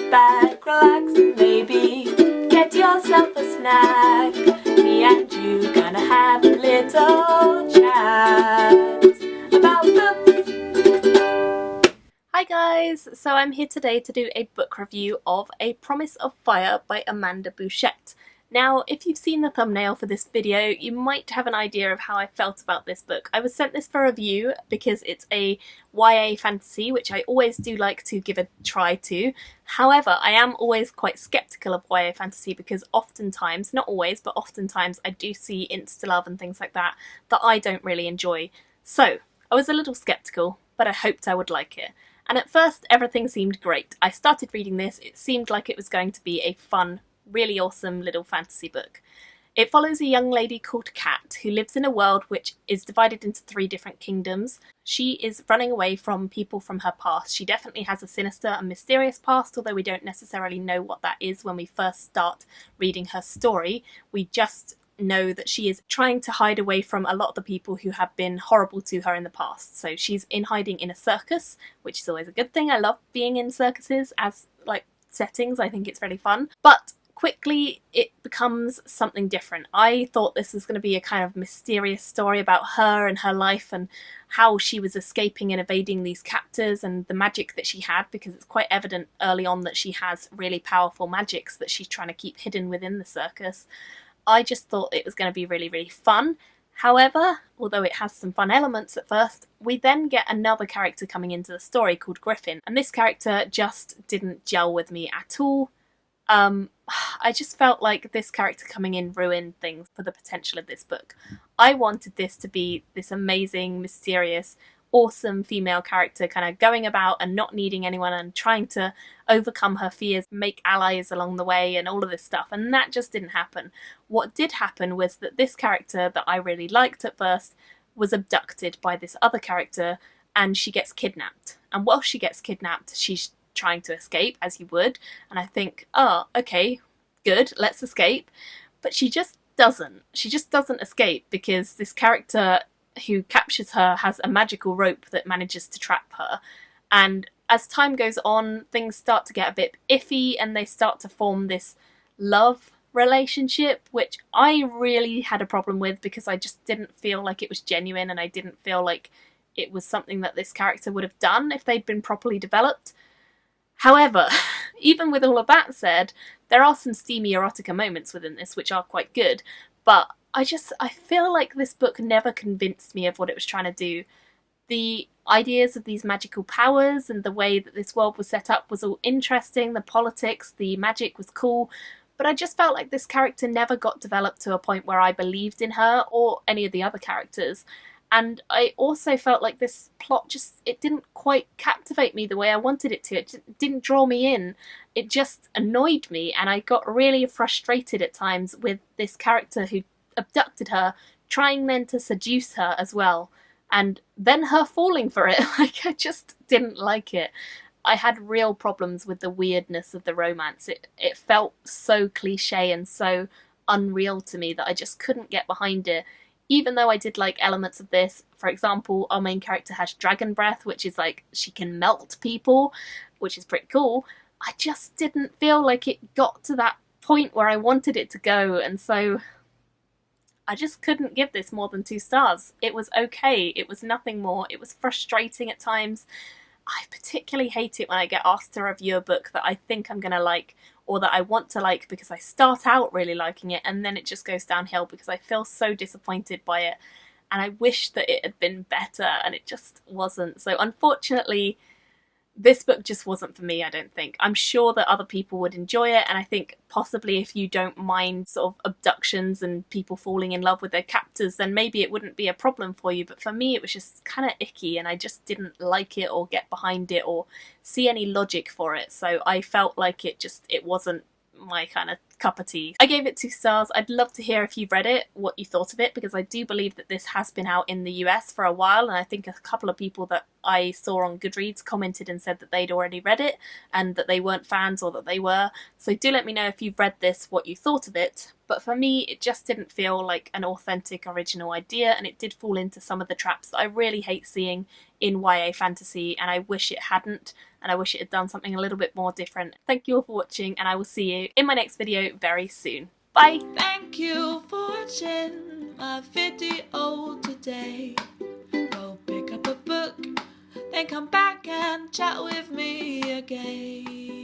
back, relax, and maybe get yourself a snack. Me and you gonna have a little chat about books. Hi guys, so I'm here today to do a book review of A Promise of Fire by Amanda Bouchette. Now, if you've seen the thumbnail for this video, you might have an idea of how I felt about this book. I was sent this for review because it's a YA fantasy, which I always do like to give a try to. However, I am always quite sceptical of YA fantasy because oftentimes, not always, but oftentimes I do see insta-love and things like that that I don't really enjoy. So, I was a little sceptical, but I hoped I would like it. And at first, everything seemed great. I started reading this, it seemed like it was going to be a fun, really awesome little fantasy book. It follows a young lady called Kat who lives in a world which is divided into 3 different kingdoms. She is running away from people from her past. She definitely has a sinister and mysterious past, although we don't necessarily know what that is when we first start reading her story. We just know that she is trying to hide away from a lot of the people who have been horrible to her in the past. So she's in hiding in a circus, which is always a good thing. I love being in circuses as settings. I think it's really fun. But quickly it becomes something different. I thought this was going to be a kind of mysterious story about her and her life and how she was escaping and evading these captors and the magic that she had, because it's quite evident early on that she has really powerful magics that she's trying to keep hidden within the circus. I just thought it was going to be really, really fun. However, although it has some fun elements at first, we then get another character coming into the story called Griffin, and this character just didn't gel with me at all. I just felt like this character coming in ruined things for the potential of this book. I wanted this to be this amazing, mysterious, awesome female character kind of going about and not needing anyone and trying to overcome her fears, make allies along the way and all of this stuff, and that just didn't happen. What did happen was that this character that I really liked at first was abducted by this other character and she gets kidnapped. And while she gets kidnapped, she's trying to escape, as you would, and I think, oh, okay, good, let's escape. But she just doesn't. She just doesn't escape because this character who captures her has a magical rope that manages to trap her. And as time goes on, things start to get a bit iffy and they start to form this love relationship, which I really had a problem with because I just didn't feel like it was genuine and I didn't feel like it was something that this character would have done if they'd been properly developed. However, even with all of that said, there are some steamy erotica moments within this which are quite good, but I feel like this book never convinced me of what it was trying to do. The ideas of these magical powers and the way that this world was set up was all interesting, the politics, the magic was cool, but I just felt like this character never got developed to a point where I believed in her or any of the other characters. And I also felt like this plot it didn't quite captivate me the way I wanted it to. It didn't draw me in. It just annoyed me, and I got really frustrated at times with this character who abducted her, trying then to seduce her as well, and then her falling for it. I just didn't like it. I had real problems with the weirdness of the romance. It felt so cliche and so unreal to me that I just couldn't get behind it. Even though I did like elements of this, for example, our main character has dragon breath, which is like she can melt people, which is pretty cool. I just didn't feel like it got to that point where I wanted it to go, and so I just couldn't give this more than 2 stars. It was okay, it was nothing more, it was frustrating at times. I particularly hate it when I get asked to review a book that I think I'm going to like or that I want to like because I start out really liking it and then it just goes downhill because I feel so disappointed by it and I wish that it had been better and it just wasn't. So unfortunately, this book just wasn't for me, I don't think. I'm sure that other people would enjoy it, and I think possibly if you don't mind sort of abductions and people falling in love with their captors, then maybe it wouldn't be a problem for you. But for me, it was just kind of icky, and I just didn't like it or get behind it or see any logic for it. So I felt like it wasn't my kind of cup of tea. I gave it 2 stars. I'd love to hear if you've read it, what you thought of it, because I do believe that this has been out in the US for a while, and I think a couple of people that I saw on Goodreads commented and said that they'd already read it and that they weren't fans or that they were. So do let me know if you've read this, what you thought of it. But for me, it just didn't feel like an authentic original idea, and it did fall into some of the traps that I really hate seeing in YA fantasy, and I wish it hadn't, and I wish it had done something a little bit more different. Thank you all for watching, and I will see you in my next video very soon. Bye! Thank you for watching my video today. Go pick up a book, then come back and chat with me again.